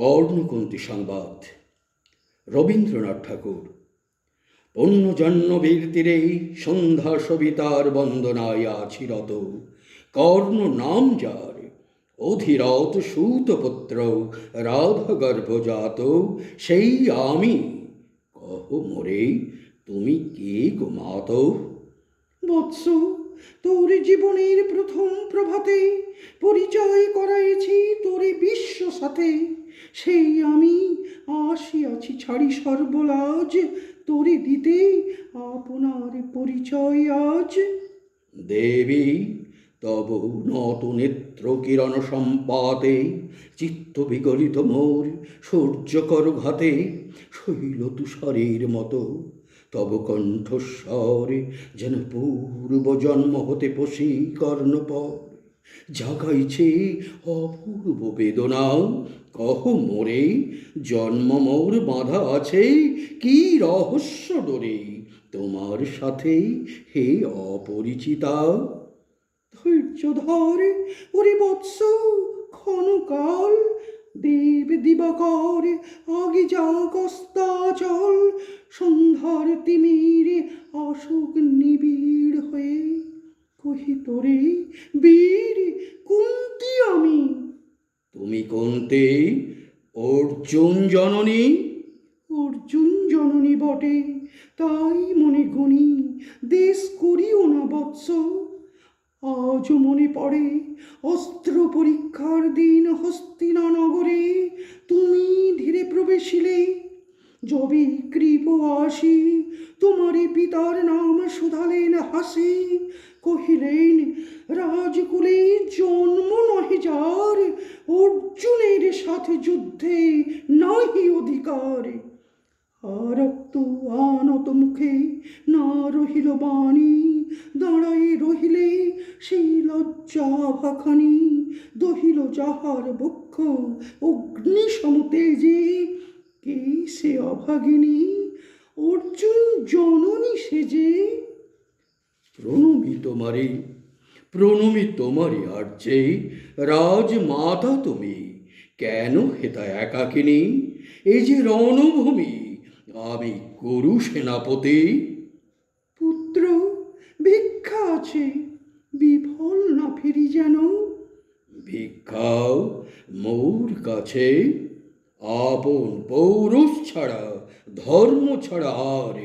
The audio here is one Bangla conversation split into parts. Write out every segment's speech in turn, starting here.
কর্ণকুন্তী সংবাদ। রবীন্দ্রনাথ ঠাকুর। পুণ্যজন্মবীর তীরে সন্ধ্যা সবিতার বন্দনায় আছি রত। কর্ণ নাম যার, অধিরথ সূতপুত্র, রাধা গর্ভজাত, সেই আমি। কহ মোরে, তুমি কে গো মাত? বৎস, তোর জীবনের প্রথম প্রভাতে পরিচয় করাইছি তোরে বিশ্ব সাথে। সেই আমি আসিয়াছি ছাড়ি সর্বলাজ, তোরে দিতে আপনার পরিচয় আজ। দেবী, তব নত নেত্র কিরণ সম্পাতে, চিত্ত বিগলিত মোর সূর্যকর ঘাতে, শৈল তুষারের মতো তব কণ্ঠস্বর, যেন পূর্ব জন্ম হতে পশি কর্ণপর জাগাইছে অপূর্ব বেদনা। কহ মোরে, জন্ম মোর বাঁধা আছে কি রহস্য ডোরে তোমার সাথে, হে অপরিচিতা? ধৈর্য ধর ওরে বৎস, ক্ষণকাল দেব দিবাকর আগে যাক অস্তাচল। সন্ধ্যার তিমিরে আসুক নিবিড় হয়ে, কহি তোরে বীর কুন্তি আমি। তুমি কুন্তি, অর্জুন জননী? অর্জুন জননী বটে, তাই মনে গুণী দেশ করিও না বৎস। আজও মনে পড়ে অস্ত্র পরীক্ষার দিন হস্তিনা নগরে তুমি ধীরে প্রবেশিলে। যবে কৃপ আসি তোমারে পিতার নাম শুধালেন হাসি, কহিলেন রাজকুলে জন্ম নহে যার, অর্জুনের সাথে যুদ্ধে নাহি অধিকার। রক্ত আনত মুখে না রহিল বাণী, দাঁড়াই রহিলে সেই লজ্জা ভাখানি। দহিল যাহার বক্ষ অগ্নি সমতেজে, কে সে অভাগিনী অর্জুন জননী সেজে। প্রণমি তোমারে, প্রণমি তোমারে আর্যে, রাজমাতা তুমি, কেন হেতা একাকিনী? এ যে রণভূমি, আমি কুরু সেনাপতি। পুত্র, ভিক্ষা আছে, বিফল না ফিরি যেন। ভিক্ষাও মোর কাছে? আপন পৌরুষ ছাড়া, ধর্ম ছাড়া আর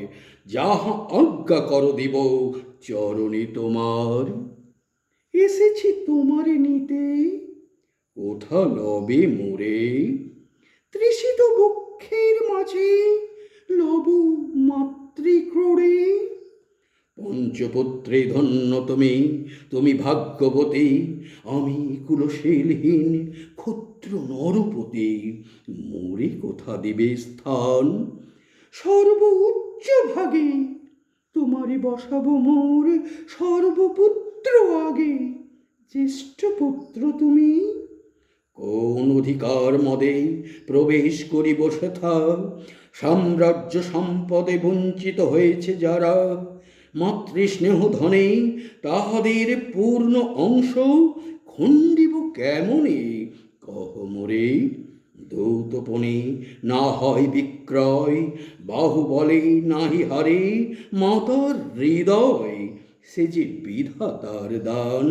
যাহা আজ্ঞা কর দিব চরণে তোমার। এসেছি তোমারে নিতে। কোথা লবে মোরে? তৃষিত বক্ষের মাঝে লবু মাতৃক্রোড়ে। পঞ্চপুত্রে ধন্য তুমি, তুমি ভাগ্যবতী, আমি কুলশীলহীন ক্ষুদ্র নরপতি। মোরে কোথা দিবে স্থান? সর্ব উচ্চ ভাগে তোমারে বসাবো মোর সর্বপুত্র আগে। জ্যেষ্ঠ পুত্র তুমি। কোন অধিকার মদে প্রবেশ করিব সেথা? সাম্রাজ্য সম্পদে বঞ্চিত হয়েছে যারা, মাতৃস্নেহ ধনে তাহাদের পূর্ণ অংশ খণ্ডিব কেমনে? কহ মোরে, দৌতপনে না হয় বিক্রয়, বাহুবলে নাহি হারে মাতার হৃদয়, সে যে বিধাতার দান।